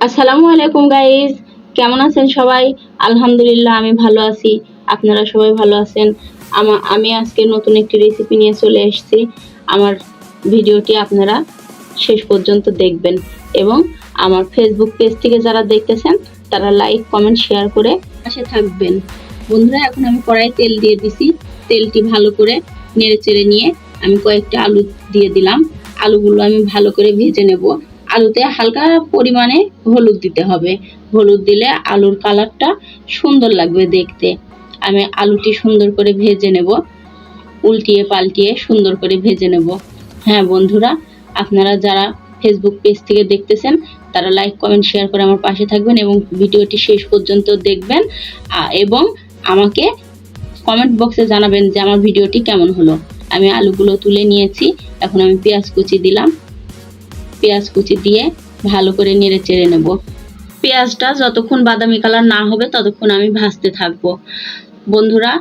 আসসালামু আলাইকুম গাইস, কেমন আছেন সবাই? আলহামদুলিল্লাহ আমি ভালো আছি। আপনারা সবাই ভালো আছেন? আমি আজকে নতুন একটি রেসিপি নিয়ে চলে এসেছি। আমার ভিডিওটি আপনারা শেষ পর্যন্ত দেখবেন এবং আমার ফেসবুক পেজ থেকে যারা দেখতেছেন তারা লাইক কমেন্ট শেয়ার করে পাশে থাকবেন। বন্ধুরা, এখন আমি কড়াইয়ে তেল দিয়ে দিছি। তেলটি ভালো করে নেড়ে চেড়ে নিয়ে আমি কয়েকটা আলু দিয়ে দিলাম। আলুগুলো আমি ভালো করে ভেজে নেব। আলুতে হালকা পরিমাণে হলুদ দিতে হবে। হলুদ দিলে আলুর কালারটা সুন্দর লাগবে দেখতে। আমি আলুটি সুন্দর করে ভেজে নেব, উল্টিয়ে পাল্টিয়ে সুন্দর করে ভেজে নেব। হ্যাঁ বন্ধুরা, আপনারা যারা ফেসবুক পেজ থেকে দেখতেছেন তারা লাইক কমেন্ট শেয়ার করে আমার পাশে থাকবেন এবং ভিডিওটি শেষ পর্যন্ত দেখবেন এবং আমাকে কমেন্ট বক্সে জানাবেন যে আমার ভিডিওটি কেমন হলো। আমি আলুগুলো তুলে নিয়েছি। এখন আমি পেঁয়াজ কুচি দিলাম। পেঁয়াজ কুচি দিয়ে ভালো করে নেড়ে চেড়ে নেব। পেঁয়াজটা যতক্ষণ বাদামি কালার না হবে ততক্ষণ আমি ভাজতে থাকবো। বন্ধুরা,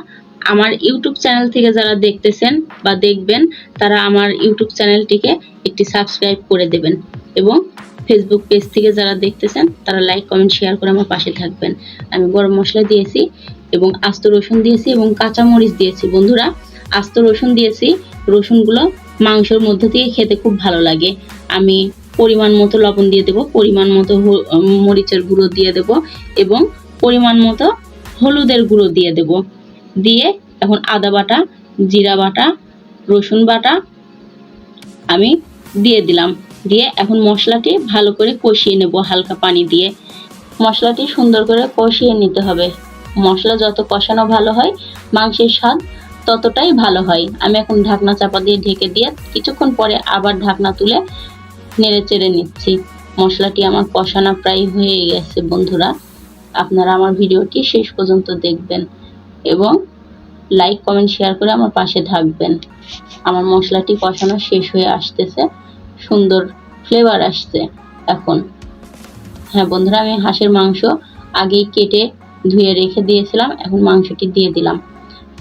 আমার ইউটিউব চ্যানেল থেকে যারা দেখতেছেন বা দেখবেন তারা আমার ইউটিউব চ্যানেলটিকে একটি সাবস্ক্রাইব করে দেবেন এবং ফেসবুক পেজ থেকে যারা দেখতেছেন তারা লাইক কমেন্ট শেয়ার করে আমার পাশে থাকবেন। আমি গরম মশলা দিয়েছি এবং আস্ত রসুন দিয়েছি এবং কাঁচা মরিচ দিয়েছি। বন্ধুরা, আস্ত রসুন দিয়েছি। রসুনগুলো মাংসের মধ্যে দিয়ে খেতে খুব ভালো লাগে। আমি পরিমাণ মতো লবণ দিয়ে দেব, পরিমাণ মতো মরিচের গুঁড়ো দিয়ে দেব এবং পরিমাণ মতো হলুদের গুঁড়ো দিয়ে দেব। দিয়ে এখন আদা বাটা, জিরা বাটা, রসুন বাটা আমি দিয়ে দিলাম। দিয়ে এখন মশলাটি ভালো করে কষিয়ে নেব হালকা পানি দিয়ে। মশলাটি সুন্দর করে কষিয়ে নিতে হবে। মশলা যত কষানো ভালো হয় মাংসের স্বাদ ততটাই ভালো হয়। আমি এখন ঢাকনা চাপা দিয়ে ঢেকে দিয়ে কিছুক্ষণ পরে আবার ঢাকনা তুলে নেড়ে চেড়ে নিচ্ছি। মশলাটি আমার কষানো প্রায় হয়ে গেছে। বন্ধুরা, আপনারা আমার ভিডিওটি শেষ পর্যন্ত দেখবেন এবং লাইক কমেন্ট শেয়ার করে আমার পাশে থাকবেন। আমার মশলাটি কষানো শেষ হয়ে আসতেছে, সুন্দর ফ্লেভার আসছে এখন। হ্যাঁ বন্ধুরা, আমি হাঁসের মাংস আগেই কেটে ধুয়ে রেখে দিয়েছিলাম। এখন মাংসটি দিয়ে দিলাম।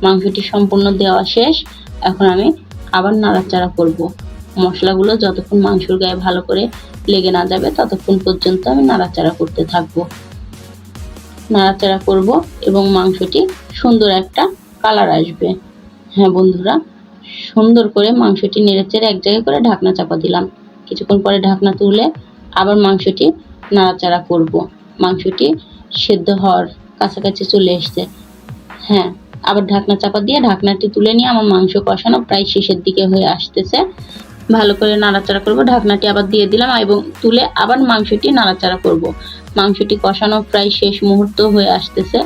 মাংসটি সম্পূর্ণ দেওয়া শেষ। এখন আমি আবার নাড়াচাড়া করব। মশলাগুলো যতক্ষণ মাংসের গায়ে ভালো করে লেগে না যাবে ততক্ষণ পর্যন্ত আমি নাড়াচাড়া করতে থাকব। নাড়াচাড়া করব এবং মাংসটি সুন্দর একটা কালার আসবে। হ্যাঁ বন্ধুরা, সুন্দর করে মাংসটি নেড়েচেড়ে এক জায়গায় করে ঢাকনা চাপা দিলাম। কিছুক্ষণ পরে ঢাকনা তুলে আবার মাংসটি নাড়াচাড়া করব। মাংসটি সেদ্ধ হওয়ার কাছাকাছি চলে এসছে। হ্যাঁ, আবার ঢাকনা চাপা দিয়ে ঢাকনাটি তুলে নিয়ে আমার মাংস কষানো প্রায় শেষের দিকে হয়ে আসতেছে। ভালো করে নাড়াচাড়া করব। ঢাকনাটি আবার দিয়ে দিলাম এবং তুলে আবার মাংসটি নাড়াচাড়া করব। মাংসটি কষানো প্রায় শেষ মুহূর্ত হয়ে আসতেছে।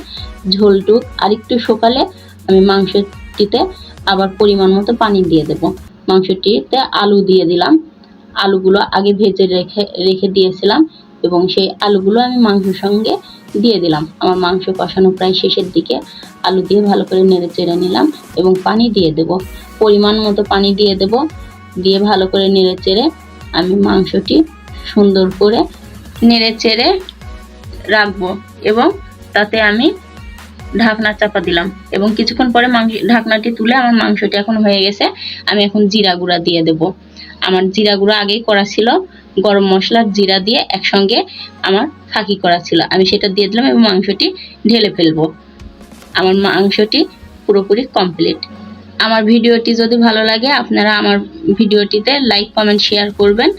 ঝোলটুক আরেকটু শুকালে আমি মাংসটিতে আবার পরিমাণ মতো পানি দিয়ে দেব। মাংসটিতে আলু দিয়ে দিলাম। আলুগুলো আগে ভেজে রেখে দিয়েছিলাম এবং সেই আলুগুলো আমি মাংসের সঙ্গে দিয়ে দিলাম। আমার মাংস কষানো প্রায় শেষের দিকে। আলু দিয়ে ভালো করে নেড়ে চেড়ে নিলাম এবং পানি দিয়ে দেব। পরিমাণ মতো পানি দিয়ে দেব। দিয়ে ভালো করে নেড়ে চেড়ে আমি মাংসটি সুন্দর করে নেড়ে চেড়ে রাখবো এবং তাতে আমি ঢাকনা চাপা দিলাম এবং কিছুক্ষণ পরে ঢাকনাটি তুলে আমার মাংসটি এখন হয়ে গেছে। আমি এখন জিরা গুঁড়া দিয়ে দেব। আমার জিরা গুঁড়া আগেই করা ছিল, গরম মশলা জিরা দিয়ে একসঙ্গে আমার ফাঁকি করা ছিল। আমি সেটা দিয়ে দিলাম এবং মাংসটি ঢেলে ফেলবো। আমার মাংসটি পুরোপুরি কমপ্লিট। আমার ভিডিওটি যদি ভালো লাগে আপনারা আমার ভিডিওটিতে লাইক কমেন্ট শেয়ার করবেন।